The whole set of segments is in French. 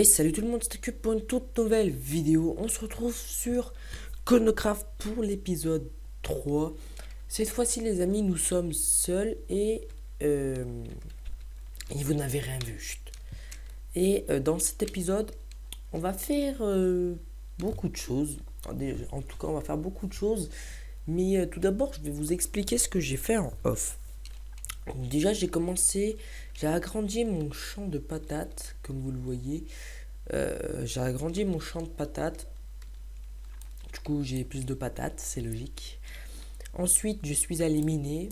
Hey, salut tout le monde, c'était que pour une toute nouvelle vidéo. On se retrouve sur Chronocraft pour l'épisode 3. Cette fois-ci, les amis, nous sommes seuls euh, et vous n'avez rien vu. Chut. Dans cet épisode, on va faire beaucoup de choses. En tout cas, on va faire beaucoup de choses. Mais tout d'abord, je vais vous expliquer ce que j'ai fait en off. Donc déjà, j'ai agrandi mon champ de patates, comme vous le voyez. J'ai agrandi mon champ de patates. Du coup, j'ai plus de patates, c'est logique. Ensuite, je suis allé miner.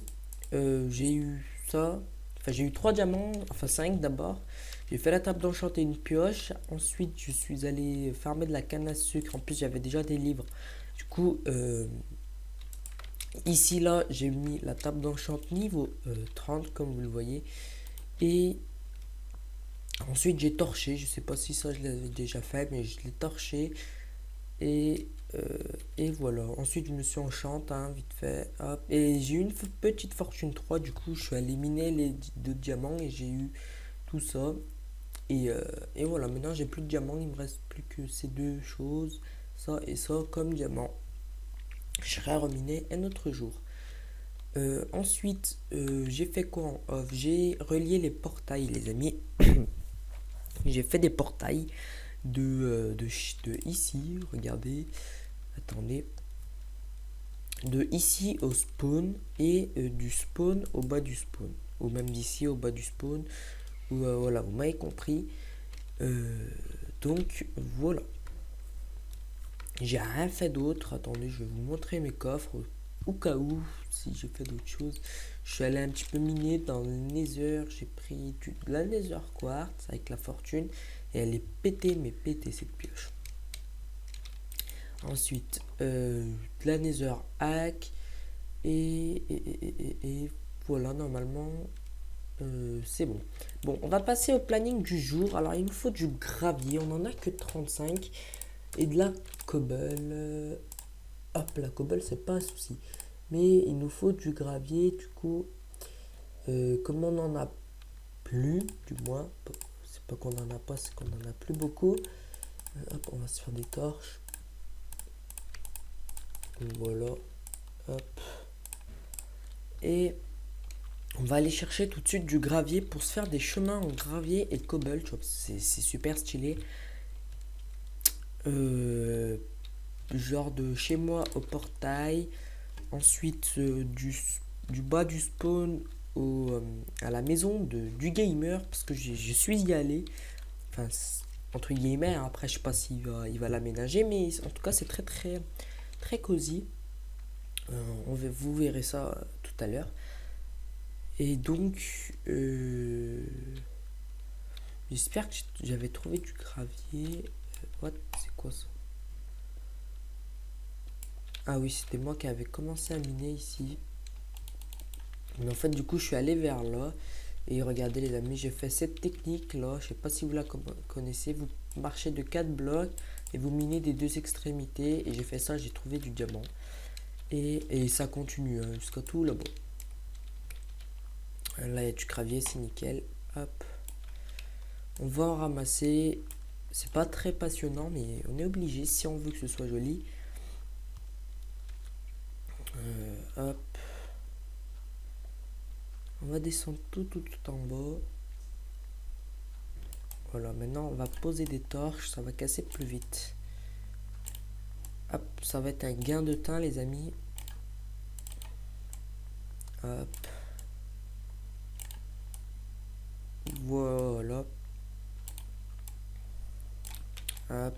J'ai eu ça. Enfin, j'ai eu 3 diamants. Enfin, 5 d'abord. J'ai fait la table d'enchanter une pioche. Ensuite, je suis allé farmer de la canne à sucre. En plus, j'avais déjà des livres. Du coup, ici, là, j'ai mis la table d'enchant niveau 30, comme vous le voyez. Et ensuite, j'ai torché. Je sais pas si ça, je l'avais déjà fait, mais je l'ai torché. Et, euh, et voilà. Ensuite, je me suis enchanté, hein, vite fait. Hop. Et j'ai eu une petite fortune 3. Du coup, je suis allé miner les 2 diamants et j'ai eu tout ça. Et, euh, et voilà. Maintenant, j'ai plus de diamants. Il me reste plus que ces deux choses. Ça et ça comme diamant. Je serai à reminer un autre jour. Ensuite, j'ai fait quoi en off? J'ai relié les portails, les amis. J'ai fait des portails de ici. Regardez. Attendez. De ici au spawn et du spawn au bas du spawn. Ou même d'ici au bas du spawn. Ou voilà, vous m'avez compris. Euh, donc voilà. J'ai rien fait d'autre. Attendez, je vais vous montrer mes coffres. Au cas où, si j'ai fait d'autres choses. Je suis allé un petit peu miner dans le Nether. J'ai pris de la Nether Quartz avec la fortune. Et elle est pétée, mais pétée cette pioche. Ensuite, de la Nether Hack. Et voilà, normalement, c'est bon. Bon, on va passer au planning du jour. Alors, il nous faut du gravier. On n'en a que 35. Et de la cobble. Hop, la cobble, c'est pas un souci. Mais il nous faut du gravier. Du coup, comme on n'en a plus, du moins, c'est pas qu'on n'en a pas, c'est qu'on n'en a plus beaucoup. Hop, on va se faire des torches. Voilà. Hop. Et on va aller chercher tout de suite du gravier pour se faire des chemins en gravier et cobble. Tu vois, c'est super stylé. Euh, genre de chez moi au portail. Ensuite, du bas du spawn à la maison du gamer. Parce que je suis y allé. Enfin, entre guillemets. Après, je sais pas s'il il va l'aménager. Mais en tout cas, c'est très, très, très cosy. Vous verrez ça tout à l'heure. Et donc, j'espère que j'avais trouvé du gravier. What? C'est quoi ça? Ah oui, c'était moi qui avais commencé à miner ici. Mais en fait, du coup, je suis allé vers là. Et regardez les amis, j'ai fait cette technique là. Je sais pas si vous la connaissez. Vous marchez de 4 blocs et vous minez des deux extrémités. Et j'ai fait ça, j'ai trouvé du diamant. Et ça continue hein, jusqu'à tout là-bas. Là, il y a du gravier, c'est nickel. Hop. On va en ramasser. C'est pas très passionnant, mais on est obligé si on veut que ce soit joli. Hop. On va descendre tout en bas. Voilà, maintenant on va poser des torches, ça va casser plus vite. Hop, ça va être un gain de temps les amis. Hop. Voilà. Hop.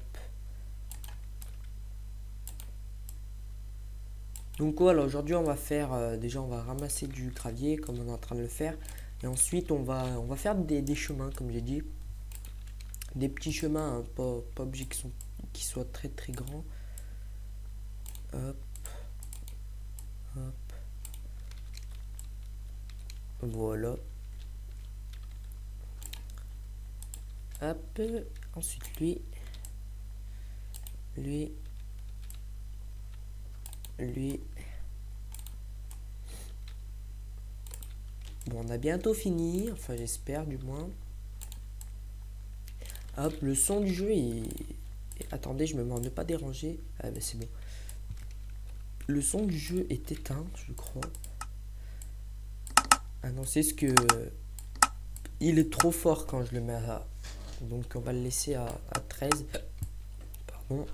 Donc voilà, aujourd'hui on va faire, déjà on va ramasser du gravier comme on est en train de le faire. Et ensuite on va faire des chemins comme j'ai dit. Des petits chemins, hein, pas obligés qui soient très très grands. Hop, hop. Voilà. Hop. Ensuite lui, lui. Bon, on a bientôt fini, enfin j'espère du moins. Hop, le son du jeu est... Attendez, je me mets en ne pas déranger. Ah mais c'est bon. Le son du jeu est éteint, je crois. Ah non, c'est ce que... Il est trop fort quand je le mets à... Donc on va le laisser à 13. Pardon.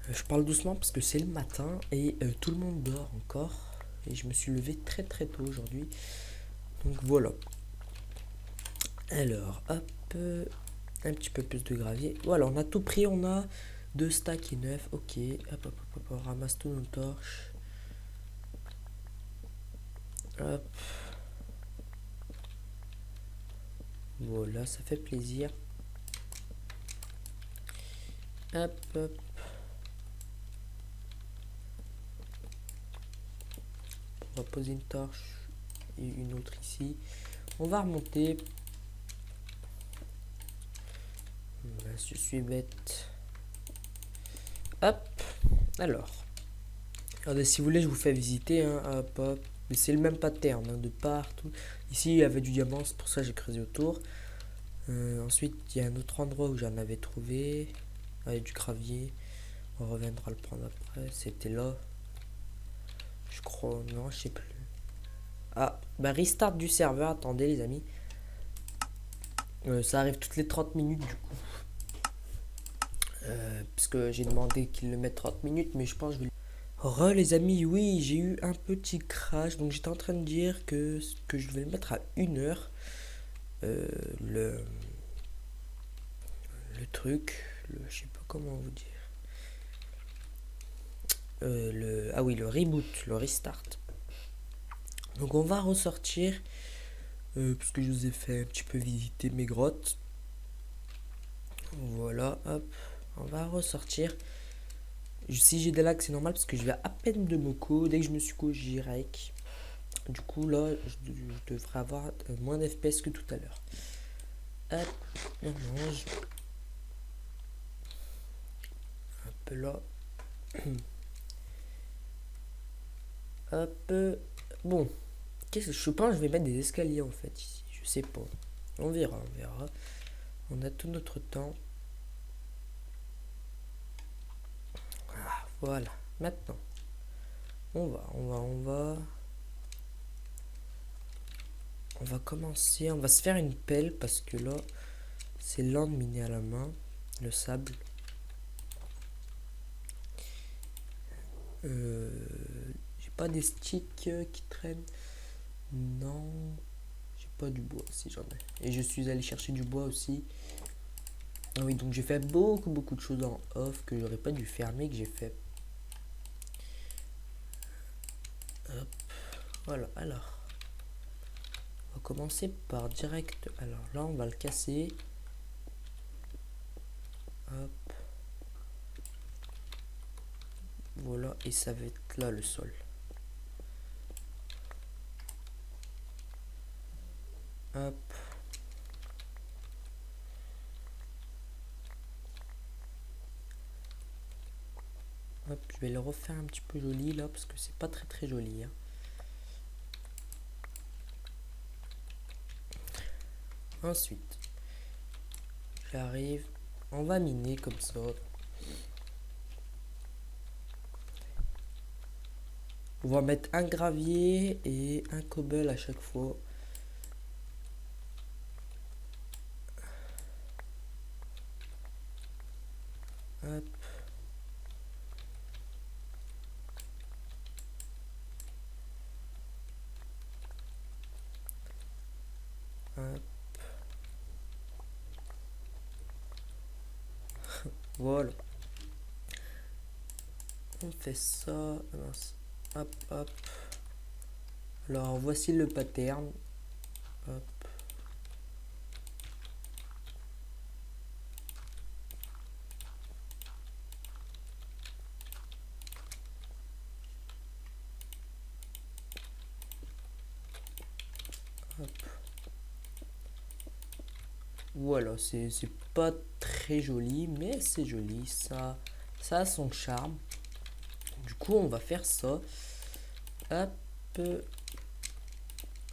Je parle doucement parce que c'est le matin et tout le monde dort encore. Et je me suis levé très très tôt aujourd'hui. Donc voilà. Alors, hop. Un petit peu plus de gravier. Voilà, on a tout pris. On a 2 stacks et 9. Ok. Hop, hop, hop, hop. On ramasse toutes nos torches. Hop. Voilà, ça fait plaisir. Hop, hop. On va poser une torche et une autre ici. On va remonter. Là, je suis bête. Hop. Alors. Regardez, si vous voulez, je vous fais visiter. Hein. Hop, hop. Mais c'est le même pattern hein, de partout. Ici, il y avait du diamant, c'est pour ça que j'ai creusé autour. Ensuite, il y a un autre endroit où j'en avais trouvé. Avec du gravier. On reviendra le prendre après. C'était là. Je crois. Non, je sais plus. Ah, bah restart du serveur. Attendez, les amis. Ça arrive toutes les 30 minutes du coup. Parce que j'ai demandé qu'il le mette 30 minutes, mais je pense que je vais... Les amis, oui, j'ai eu un petit crash. Donc j'étais en train de dire que je vais le mettre à 1 heure. Le truc. Je sais pas comment vous dire. Ah oui, le reboot, le restart. Donc on va ressortir. Parce que je vous ai fait un petit peu visiter mes grottes. Voilà, hop. On va ressortir. Si j'ai des lags, c'est normal parce que je vais à peine de me co. Dès que je me suis co, j'y rec. Du coup, là, je devrais avoir moins d'FPS que tout à l'heure. Hop, on mange. Un peu là. Hop. Bon. Qu'est-ce que je pense? Je vais mettre des escaliers en fait ici. Je sais pas. On verra, on verra. On a tout notre temps. Ah, voilà. Maintenant. On va commencer. On va se faire une pelle parce que là, c'est lent de miner à la main. Le sable. J'ai pas des sticks qui traînent. Non. J'ai pas du bois si j'en ai. Et je suis allé chercher du bois aussi. Ah oui, donc j'ai fait beaucoup de choses en off que j'aurais pas dû faire, mais que j'ai fait. Hop. Voilà, alors. On va commencer par direct. Alors là, on va le casser. Hop. Voilà, et ça va être là le sol. Hop. Hop, je vais le refaire un petit peu joli là parce que c'est pas très joli. Hein. Ensuite, j'arrive. On va miner comme ça. On va mettre un gravier et un cobble à chaque fois. Hop. Hop. Voilà. On fait ça. Hop, hop. Alors, voici le pattern. Hop. Hop. Voilà, c'est pas très joli, mais c'est joli. Ça a son charme. Du coup, on va faire ça. Hop.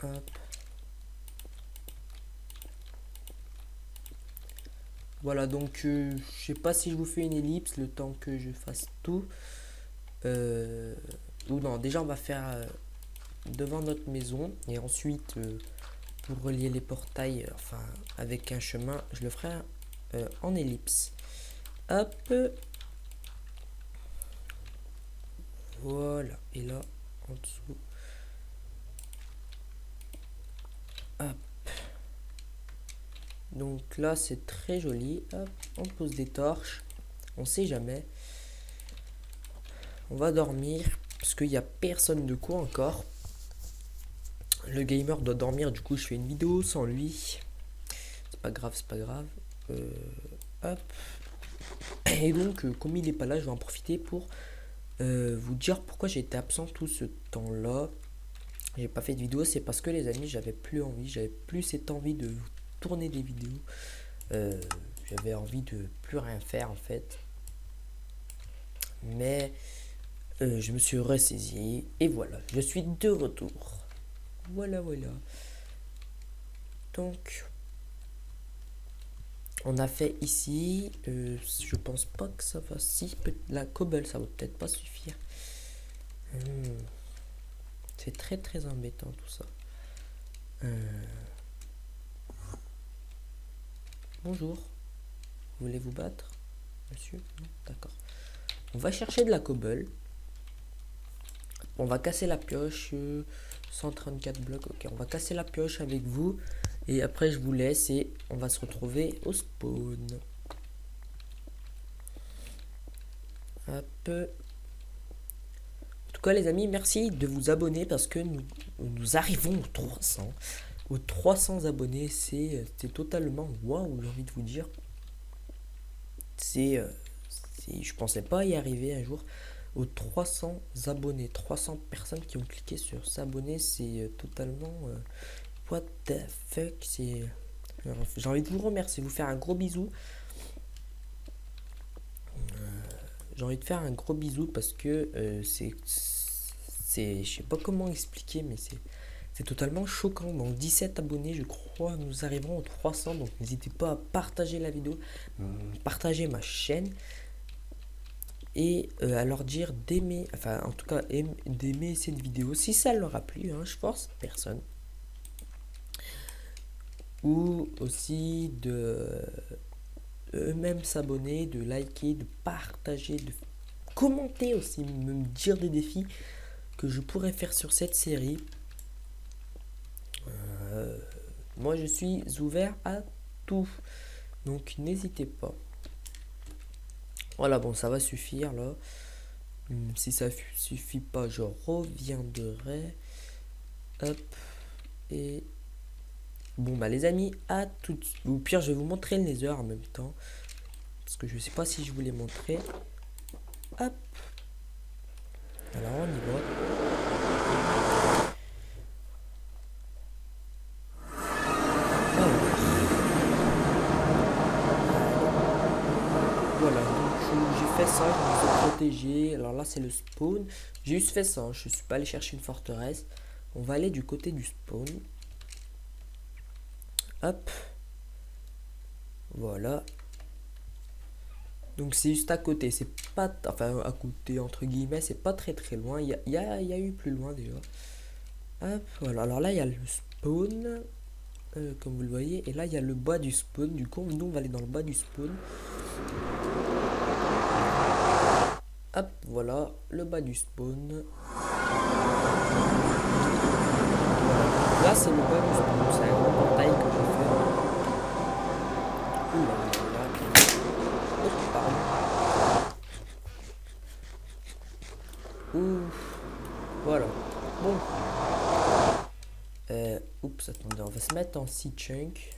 Hop. Voilà, donc je sais pas si je vous fais une ellipse le temps que je fasse tout. Ou non, déjà on va faire devant notre maison et ensuite pour relier les portails, enfin avec un chemin, je le ferai en ellipse. Hop, voilà, et là en dessous, hop. Donc là c'est très joli. Hop, on pose des torches, on sait jamais. On va dormir parce qu'il n'y a personne de quoi encore. Le gamer doit dormir, du coup je fais une vidéo sans lui. C'est pas grave, c'est pas grave. Hop. Et donc, comme il n'est pas là, je vais en profiter pour vous dire pourquoi j'ai été absent tout ce temps-là. J'ai pas fait de vidéo, c'est parce que les amis, j'avais plus envie, j'avais plus cette envie de tourner des vidéos. J'avais envie de plus rien faire en fait. Mais je me suis ressaisi et voilà, je suis de retour. Voilà, voilà. Donc, on a fait ici. Je pense pas que ça va. Si, la cobble, ça va peut-être pas suffire. C'est très très embêtant tout ça. Bonjour. Vous voulez vous battre, monsieur? Non, d'accord. On va chercher de la cobble. On va casser la pioche. 134 blocs. Ok, on va casser la pioche avec vous. Et après, je vous laisse et on va se retrouver au spawn. Hop. En tout cas, les amis, merci de vous abonner parce que nous arrivons aux 300. Aux 300 abonnés, c'est totalement waouh, j'ai envie de vous dire. Je pensais pas y arriver un jour. Aux 300 abonnés, 300 personnes qui ont cliqué sur s'abonner, c'est totalement what the fuck. J'ai envie de vous remercier, vous faire un gros bisou. J'ai envie de faire un gros bisou parce que je sais pas comment expliquer, mais c'est totalement choquant. Donc 17 abonnés, je crois, nous arriverons aux 300. Donc n'hésitez pas à partager la vidéo, partager ma chaîne et à leur dire d'aimer, enfin en tout cas d'aimer cette vidéo si ça leur a plu. Hein, je force personne. Ou aussi de eux-mêmes s'abonner, de liker, de partager, de commenter aussi, me dire des défis que je pourrais faire sur cette série. Moi je suis ouvert à tout, donc n'hésitez pas. Voilà, bon, ça va suffire là. Si ça suffit pas, je reviendrai. Hop. Et bon, bah les amis, à tout de suite. Ou pire, je vais vous montrer le nether en même temps. Parce que je sais pas si je vous l'ai montré. Hop. Alors on y va. Voilà, donc j'ai fait ça, je me suis protégé. Alors là, c'est le spawn. J'ai juste fait ça, je suis pas allé chercher une forteresse. On va aller du côté du spawn. Hop. Voilà. Donc c'est juste à côté, c'est pas... Enfin, à côté, entre guillemets, c'est pas très très loin. Il y a eu plus loin déjà. Hop, voilà. Alors là, il y a le spawn, comme vous le voyez. Et là, il y a le bas du spawn. Du coup, nous, on va aller dans le bas du spawn. Hop, voilà, le bas du spawn. Là, c'est le bas du spawn. C'est un gros portail que j'ai fait. Oula, là. Oh, pardon. Ouf. Voilà. Bon. Oups, attendez, on va se mettre en C-Chunk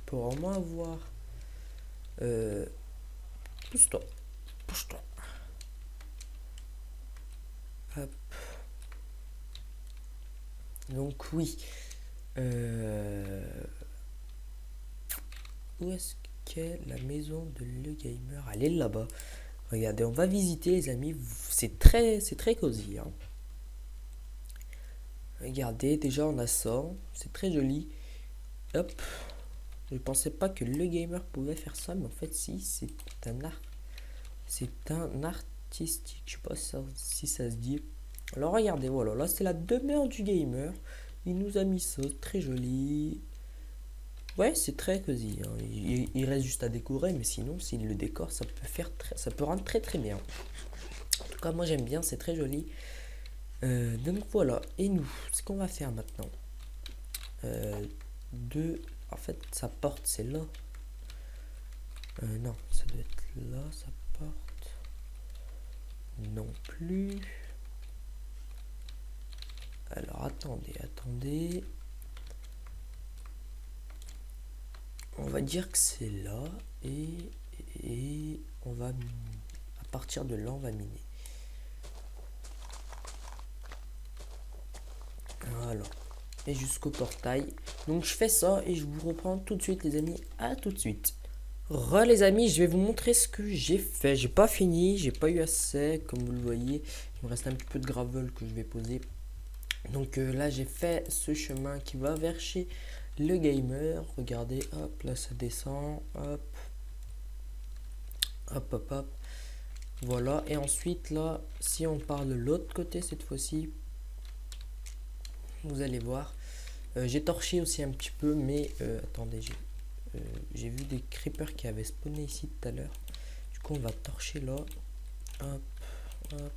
pour au moins avoir... pousse-toi. Pousse-toi. Hop. Donc oui. Où est-ce qu'est la maison de Le Gamer? Elle est là-bas. Regardez, on va visiter les amis. C'est très cosy. Hein. Regardez, déjà on a ça. C'est très joli. Hop. Je pensais pas que le gamer pouvait faire ça, mais en fait si, c'est un art. C'est un artistique, je sais pas si ça se dit. Alors regardez, voilà, là c'est la demeure du gamer. Il nous a mis ça, très joli. Ouais, c'est très cosy, hein. Il reste juste à décorer, mais sinon, s'il le décore, ça peut rendre très très bien. En tout cas, moi j'aime bien, c'est très joli. Donc voilà, et nous, ce qu'on va faire maintenant. En fait, sa porte, c'est là. Non, ça doit être là, sa porte. Non plus. Alors, attendez. On va dire que c'est là. Et on va... À partir de là, on va miner. Voilà. Et jusqu'au portail. Donc, je fais ça et je vous reprends tout de suite, les amis. À tout de suite. Les amis, je vais vous montrer ce que j'ai fait. J'ai pas fini, j'ai pas eu assez, comme vous le voyez. Il me reste un petit peu de gravel que je vais poser. Donc là, j'ai fait ce chemin qui va vers chez le gamer. Regardez, hop, là ça descend, hop. Voilà, et ensuite là, si on part de l'autre côté cette fois-ci, vous allez voir. J'ai torché aussi un petit peu, mais attendez, j'ai vu des creepers qui avaient spawné ici tout à l'heure. Du coup, on va torcher là. Hop, hop.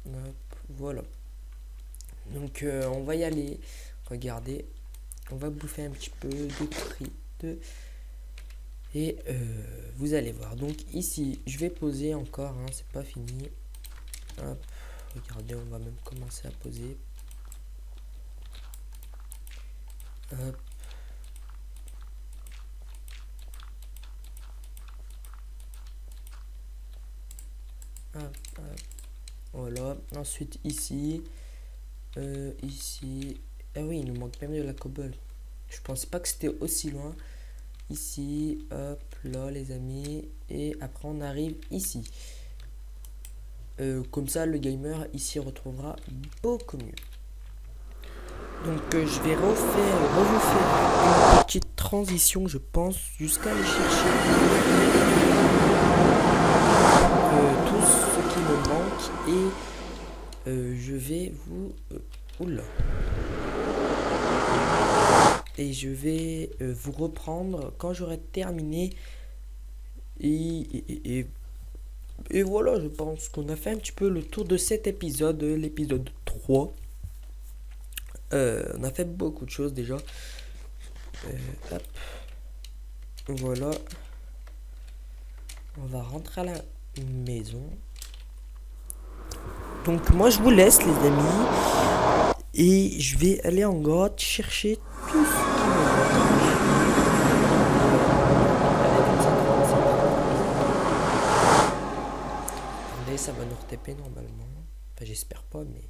Hop, voilà. Donc, on va y aller. Regardez. On va bouffer un petit peu de frites. Et vous allez voir. Donc, ici, je vais poser encore. Hein, c'est pas fini. Hop. Regardez, on va même commencer à poser. Hop. Hop, hop. Voilà. Ensuite, ici. Ici. Ah oui, il nous manque même de la cobble. Je pensais pas que c'était aussi loin. Ici, hop, là, les amis. Et après, on arrive ici. Comme ça, le gamer ici retrouvera beaucoup mieux. Donc, je vais vous faire une petite transition, je pense, jusqu'à aller chercher tout ce qui me manque. Et je vais vous... oula. Et je vais vous reprendre quand j'aurai terminé. Et voilà, je pense qu'on a fait un petit peu le tour de cet épisode, l'épisode 3. On a fait beaucoup de choses déjà. Hop. Voilà. On va rentrer à la maison. Donc moi je vous laisse les amis. Et je vais aller en grotte chercher tout ce qui me manque. Attendez, ça va nous retaper normalement. Enfin j'espère pas mais...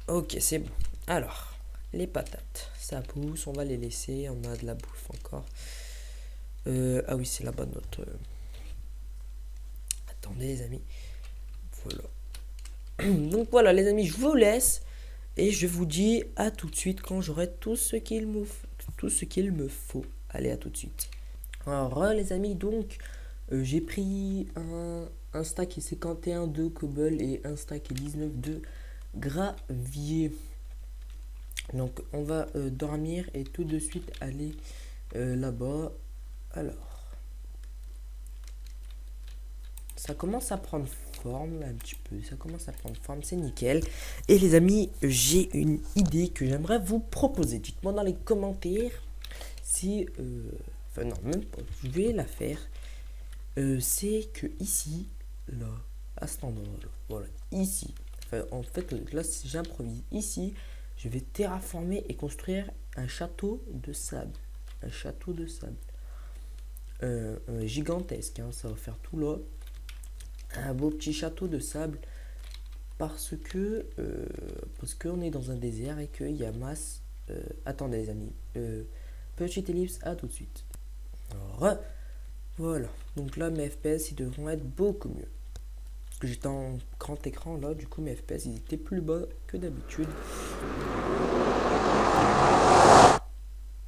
Ok, c'est bon. Alors, les patates, ça pousse, on va les laisser. On a de la bouffe encore. Ah oui, c'est là-bas notre... Attendez les amis. Voilà. Donc voilà les amis, je vous laisse. Et je vous dis à tout de suite quand j'aurai tout ce qu'il me faut. Allez, à tout de suite. Alors les amis, donc j'ai pris un stack et 51 de cobble et un stack et 19 de gravier. Donc on va dormir et tout de suite aller là-bas. Alors ça commence à prendre forme un petit peu, ça commence à prendre forme, c'est nickel. Et les amis, j'ai une idée que j'aimerais vous proposer. Dites-moi dans les commentaires si enfin non, même pas, je vais la faire. C'est que ici, là, à cet endroit là, voilà, ici, enfin, en fait là j'improvise, ici je vais terraformer et construire un château de sable, gigantesque, hein, ça va faire tout là, un beau petit château de sable, parce qu'on est dans un désert et qu'il y a masse. Attendez les amis, petite ellipse, à tout de suite. Alors, voilà, donc là mes FPS ils devront être beaucoup mieux. parce que j'étais en grand écran là, du coup mes FPS ils étaient plus bas que d'habitude.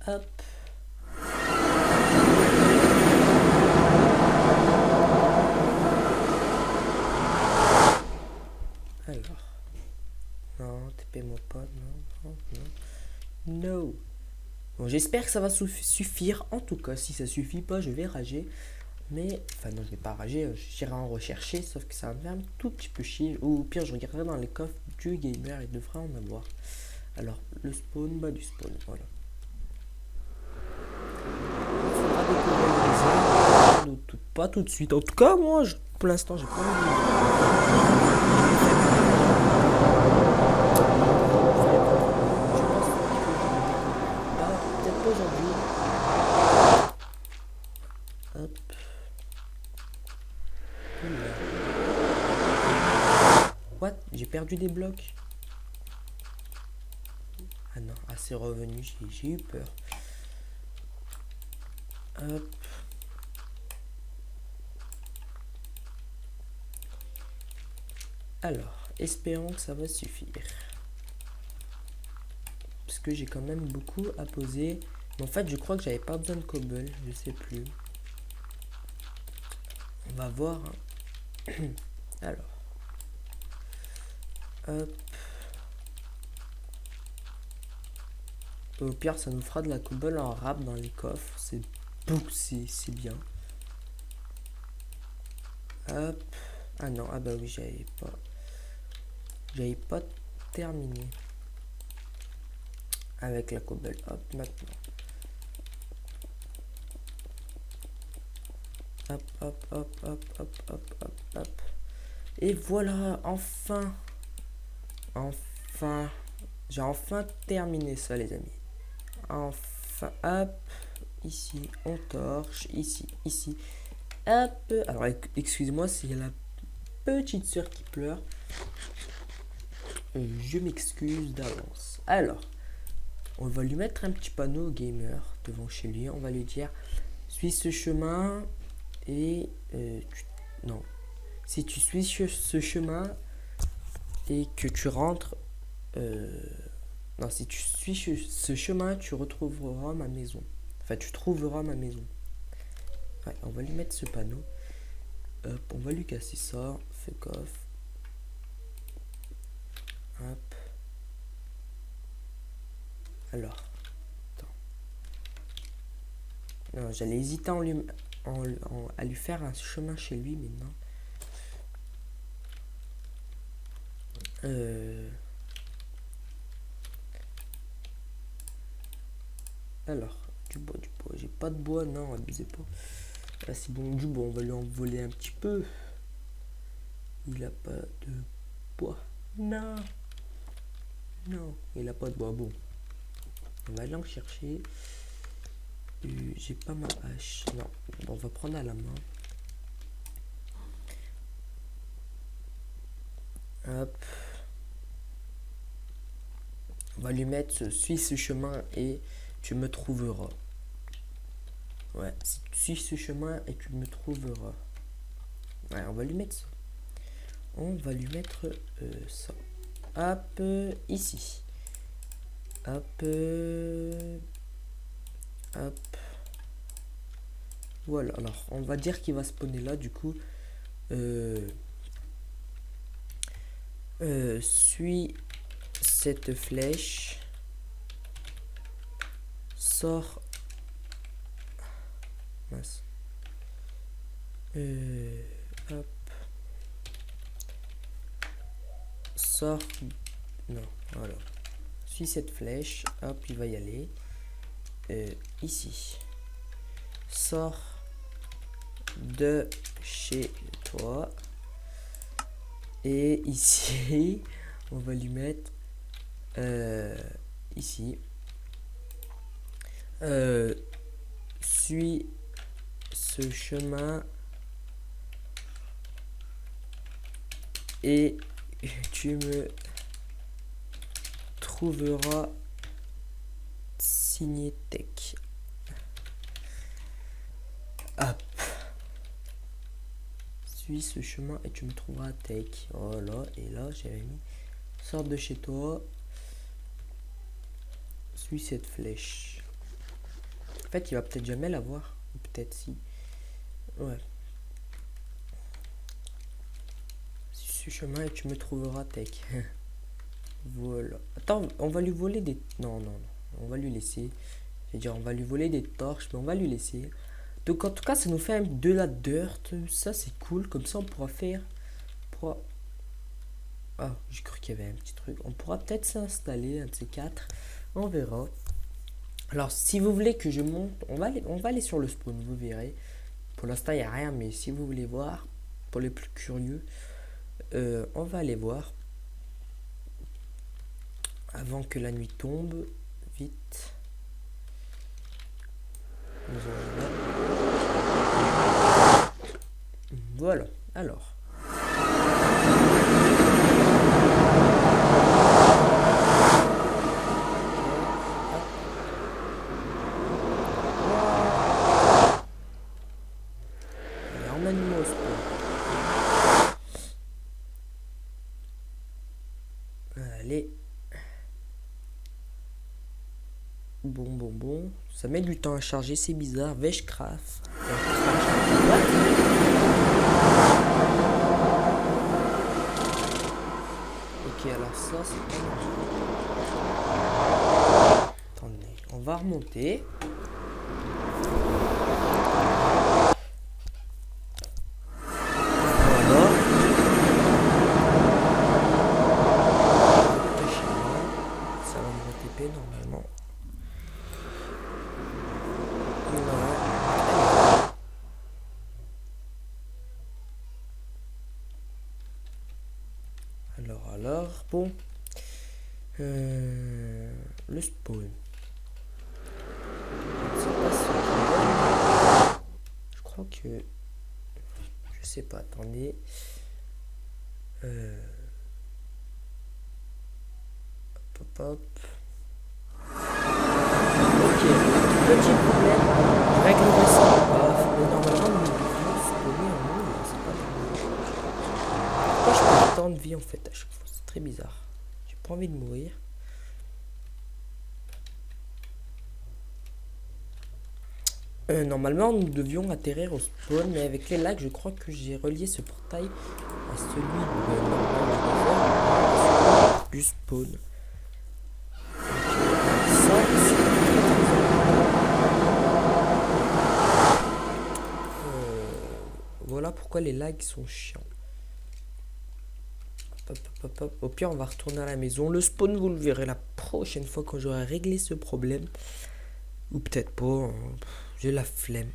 Hop. Alors. Non, TP-moi pas, non, non, non. No. Bon, j'espère que ça va suffire. En tout cas, si ça suffit pas, je vais rager. Mais, enfin non, je vais pas rager, j'irai en rechercher, sauf que ça va me faire un tout petit peu chier. Ou pire, je regarderai dans les coffres du gamer, il devrait en avoir. Alors, le spawn, bas du spawn, voilà. Pas tout de suite. En tout cas, moi, pour l'instant, j'ai pas envie. Peut-être pas aujourd'hui. Hop. What? J'ai perdu des blocs. Ah non, ah c'est revenu, j'ai eu peur. Hop. Alors, espérons que ça va suffire. Parce que j'ai quand même beaucoup à poser. Mais en fait, je crois que j'avais pas besoin de cobble, je sais plus. On va voir. Alors. Hop. Au pire, ça nous fera de la cobble en rap dans les coffres. C'est bien. Hop. Ah non, ah bah oui, j'avais pas terminé avec la cobble. Hop, maintenant. Hop, hop, hop, hop, hop, hop, hop, hop. Et voilà, enfin. J'ai enfin terminé ça, les amis. Enfin, hop. Ici, on torche. Ici. Hop. Alors, excusez-moi s'il y a la petite soeur qui pleure. Je m'excuse d'avance. Alors, on va lui mettre un petit panneau gamer devant chez lui. On va lui dire, suis ce chemin et non. Si tu suis ce chemin et que tu rentres, non, si tu suis ce chemin, tu retrouveras ma maison. Enfin, tu trouveras ma maison. Ouais, on va lui mettre ce panneau. Hop, on va lui casser ça. Fuck off. Hop. Alors. Attends. Non, j'allais hésiter à lui faire un chemin chez lui, mais non. Alors, du bois. J'ai pas de bois, non, abusez pas. Là, c'est bon, du bois, on va lui en voler un petit peu. Il a pas de bois. Non, il a pas de bois. Bon, on va aller en chercher. J'ai pas ma hache. Non, bon, on va prendre à la main. Hop. On va lui mettre suis ce chemin et tu me trouveras. Ouais, si tu suis ce chemin et tu me trouveras. Ouais, on va lui mettre ça. On va lui mettre ça. Hop, ici. Hop. Hop. Voilà, alors on va dire qu'il va spawner là, du coup. Suis cette flèche. Sors. Mince. Hop. Sors. Non, voilà. Suis cette flèche. Hop, il va y aller. Ici. Sors de chez toi. Et ici, on va lui mettre ici. Suis ce chemin et tu me trouveras signé tech. suis ce chemin et tu me trouveras take. Voilà, et là j'avais mis sors de chez toi, suis cette flèche. En fait il va peut-être jamais la voir, ou peut-être si. Ouais. Suis ce chemin et tu me trouveras take. Voilà. Attends, on va lui voler des... Non, non, non. On va lui laisser. Je veux dire, on va lui voler des torches, mais on va lui laisser. Donc, en tout cas, ça nous fait de la dirt. Ça, c'est cool. Comme ça, on pourra faire... Ah, j'ai cru qu'il y avait un petit truc. On pourra peut-être s'installer, un de ces quatre. On verra. Alors, si vous voulez que je monte... On va aller sur le spawn, vous verrez. Pour l'instant, il n'y a rien, mais si vous voulez voir, pour les plus curieux, on va aller voir. Avant que la nuit tombe, vite. Voilà, alors. Allez, emmène-moi au spawn. Allez. Bon. Ça met du temps à charger, c'est bizarre. Veshcraft. Ok, alors ça, c'est pas normal. Attendez, on va remonter. Voilà. Ça va me TP normalement. Alors, bon. Le spawn. Je crois que... Je sais pas, attendez. Hop. Ok, petit problème. Je réglerai ça. Mais normalement, nous devons spawner en haut. C'est pas normal. Pourquoi je perds tant de vie en fait à chaque fois? C'est très bizarre. J'ai pas envie de mourir. Normalement, nous devions atterrir au spawn, mais avec les lags, je crois que j'ai relié ce portail à celui du spawn. Voilà pourquoi les lags sont chiants. Hop. Au pire, on va retourner à la maison. Le spawn, vous le verrez la prochaine fois quand j'aurai réglé ce problème. Ou peut-être pas. Hein. J'ai la flemme.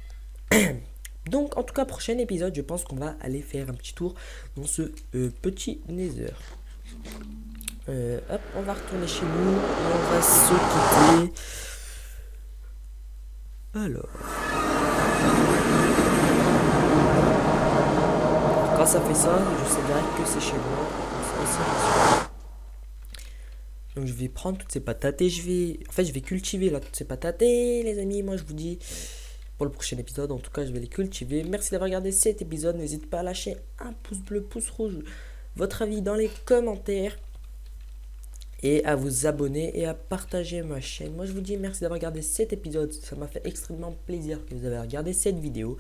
Donc, en tout cas, prochain épisode, je pense qu'on va aller faire un petit tour dans ce petit nether. Hop, on va retourner chez nous. Et on va se quitter. Alors. Quand ça fait ça, je sais direct que c'est chez moi. Donc je vais prendre toutes ces patates et je vais cultiver là toutes ces patates. Et les amis, moi je vous dis pour le prochain épisode, en tout cas je vais les cultiver. Merci d'avoir regardé cet épisode. N'hésitez pas à lâcher un pouce bleu, pouce rouge, votre avis dans les commentaires. Et à vous abonner et à partager ma chaîne. Moi je vous dis merci d'avoir regardé cet épisode. Ça m'a fait extrêmement plaisir que vous avez regardé cette vidéo.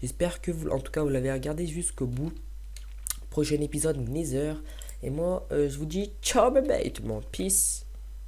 J'espère que vous, en tout cas, vous l'avez regardé jusqu'au bout. Prochain épisode Nether. Et moi, je vous dis ciao bye bye tout le monde. Peace.